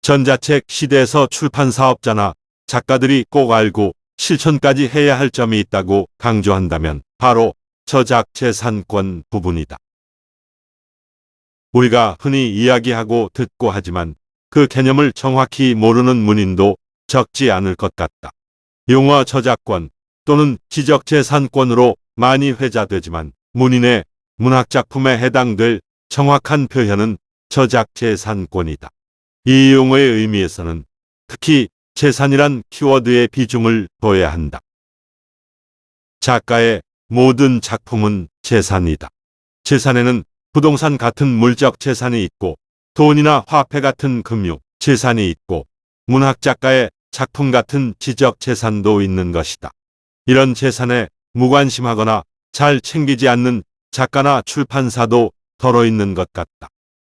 전자책 시대에서 출판사업자나 작가들이 꼭 알고 실천까지 해야 할 점이 있다고 강조한다면 바로 저작재산권 부분이다. 우리가 흔히 이야기하고 듣고 하지만 그 개념을 정확히 모르는 문인도 적지 않을 것 같다. 용어 저작권 또는 지적재산권으로 많이 회자되지만 문인의 문학작품에 해당될 정확한 표현은 저작재산권이다. 이 용어의 의미에서는 특히 재산이란 키워드의 비중을 둬야 한다. 작가의 모든 작품은 재산이다. 재산에는 부동산 같은 물적 재산이 있고 돈이나 화폐 같은 금융 재산이 있고 문학작가의 작품 같은 지적 재산도 있는 것이다. 이런 재산에 무관심하거나 잘 챙기지 않는 작가나 출판사도 덜어 있는 것 같다.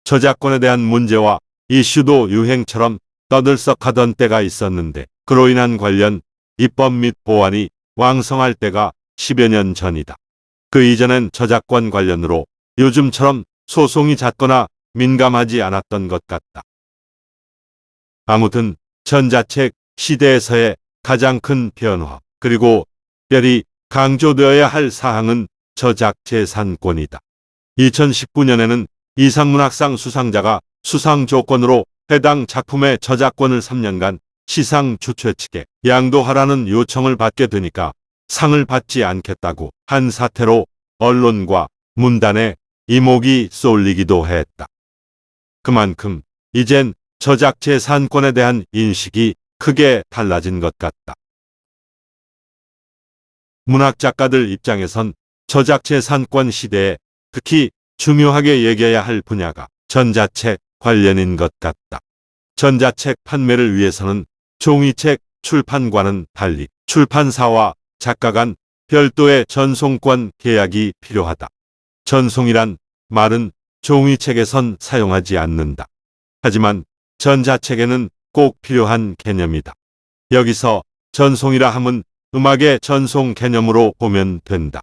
저작권에 대한 문제와 이슈도 유행처럼 떠들썩하던 때가 있었는데 그로 인한 관련 입법 및 보완이 왕성할 때가 10여 년 전이다. 그 이전엔 저작권 관련으로 요즘처럼 소송이 잦거나 민감하지 않았던 것 같다. 아무튼 전자책 시대에서의 가장 큰 변화 그리고 특별히 강조되어야 할 사항은 저작재산권이다. 2019년에는 이상문학상 수상자가 수상 조건으로 해당 작품의 저작권을 3년간 시상 주최 측에 양도하라는 요청을 받게 되니까 상을 받지 않겠다고 한 사태로 언론과 문단에 이목이 쏠리기도 했다. 그만큼 이젠 저작재산권에 대한 인식이 크게 달라진 것 같다. 문학작가들 입장에선 저작재산권 시대에 특히 중요하게 얘기해야 할 분야가 전자책 관련인 것 같다. 전자책 판매를 위해서는 종이책 출판과는 달리 출판사와 작가 간 별도의 전송권 계약이 필요하다. 전송이란 말은 종이책에선 사용하지 않는다. 하지만 전자책에는 꼭 필요한 개념이다. 여기서 전송이라 함은 음악의 전송 개념으로 보면 된다.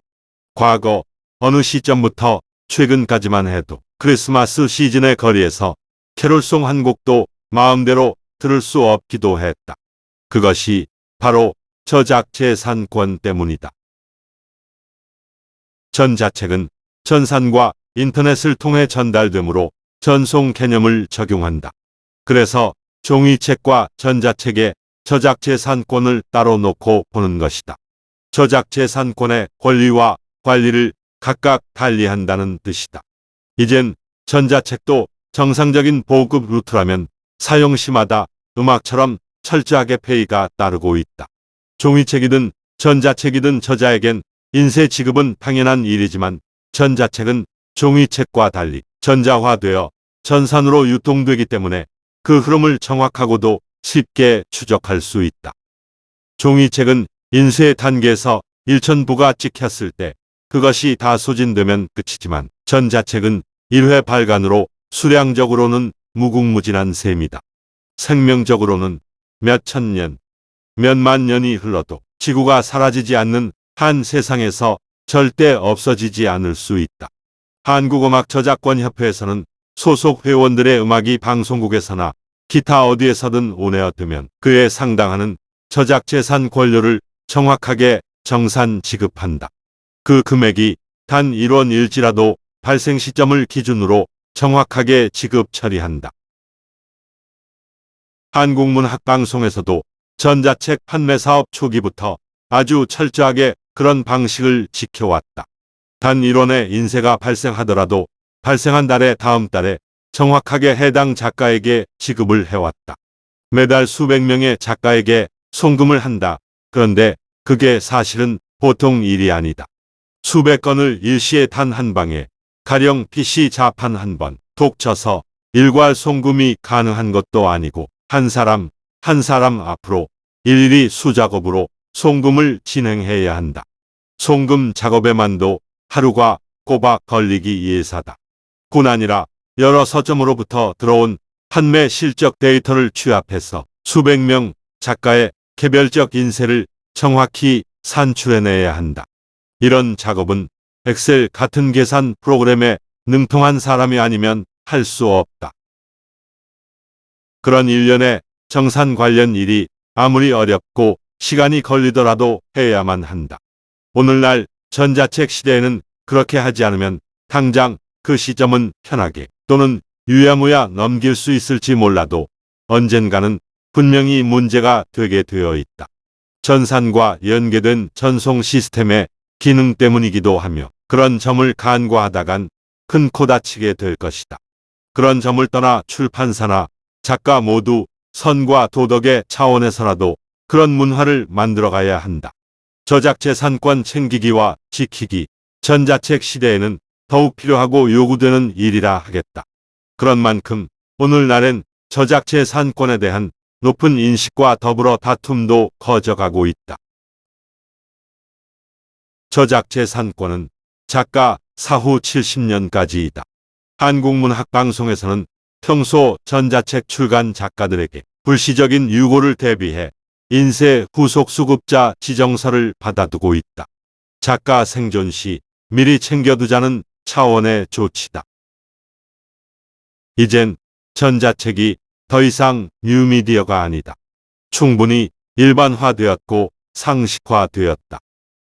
과거 어느 시점부터 최근까지만 해도 크리스마스 시즌의 거리에서 캐롤송 한 곡도 마음대로 들을 수 없기도 했다. 그것이 바로 저작재산권 때문이다. 전자책은 전산과 인터넷을 통해 전달되므로 전송 개념을 적용한다. 그래서 종이책과 전자책의 저작재산권을 따로 놓고 보는 것이다. 저작재산권의 권리와 관리를 각각 달리한다는 뜻이다. 이젠 전자책도 정상적인 보급 루트라면 사용시마다 음악처럼 철저하게 페이가 따르고 있다. 종이책이든 전자책이든 저자에겐 인쇄 지급은 당연한 일이지만 전자책은 종이책과 달리 전자화되어 전산으로 유통되기 때문에 그 흐름을 정확하고도 쉽게 추적할 수 있다. 종이책은 인쇄 단계에서 일천부가 찍혔을 때 그것이 다 소진되면 끝이지만 전자책은 1회 발간으로 수량적으로는 무궁무진한 셈이다. 생명적으로는 몇천 년, 몇만 년이 흘러도 지구가 사라지지 않는 한 세상에서 절대 없어지지 않을 수 있다. 한국음악저작권협회에서는 소속 회원들의 음악이 방송국에서나 기타 어디에서든 온에어되면 그에 상당하는 저작재산 권료를 정확하게 정산 지급한다. 그 금액이 단 1원일지라도 발생 시점을 기준으로 정확하게 지급 처리한다. 한국문학방송에서도 전자책 판매 사업 초기부터 아주 철저하게 그런 방식을 지켜왔다. 단 1원의 인쇄가 발생하더라도 발생한 달의 다음 달에 정확하게 해당 작가에게 지급을 해왔다. 매달 수백 명의 작가에게 송금을 한다. 그런데 그게 사실은 보통 일이 아니다. 수백 건을 일시에 단 한 방에 가령 PC 자판 한 번 톡 쳐서 일괄 송금이 가능한 것도 아니고 한 사람 한 사람 앞으로 일일이 수작업으로 송금을 진행해야 한다. 송금 작업에만도 하루가 꼬박 걸리기 예사다. 군 아니라 여러 서점으로부터 들어온 판매 실적 데이터를 취합해서 수백 명 작가의 개별적 인쇄를 정확히 산출해내야 한다. 이런 작업은 엑셀 같은 계산 프로그램에 능통한 사람이 아니면 할 수 없다. 그런 일련의 정산 관련 일이 아무리 어렵고 시간이 걸리더라도 해야만 한다. 오늘날 전자책 시대에는 그렇게 하지 않으면 당장 그 시점은 편하게 또는 유야무야 넘길 수 있을지 몰라도 언젠가는 분명히 문제가 되게 되어 있다. 전산과 연계된 전송 시스템의 기능 때문이기도 하며 그런 점을 간과하다간 큰 코 다치게 될 것이다. 그런 점을 떠나 출판사나 작가 모두 선과 도덕의 차원에서라도 그런 문화를 만들어가야 한다. 저작재산권 챙기기와 지키기, 전자책 시대에는 더욱 필요하고 요구되는 일이라 하겠다. 그런 만큼 오늘날엔 저작재산권에 대한 높은 인식과 더불어 다툼도 커져가고 있다. 저작재산권은 작가 사후 70년까지이다. 한국문학방송에서는 평소 전자책 출간 작가들에게 불시적인 유고를 대비해 인쇄 후속 수급자 지정서를 받아두고 있다. 작가 생존 시 미리 챙겨두자는 차원의 조치다. 이젠 전자책이 더 이상 뉴미디어가 아니다. 충분히 일반화되었고 상식화되었다.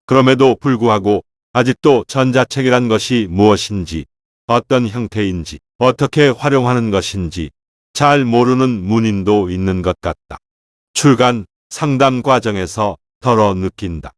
그럼에도 불구하고 아직도 전자책이란 것이 무엇인지, 어떤 형태인지, 어떻게 활용하는 것인지 잘 모르는 문인도 있는 것 같다. 출간, 상담 과정에서 덜어 느낀다.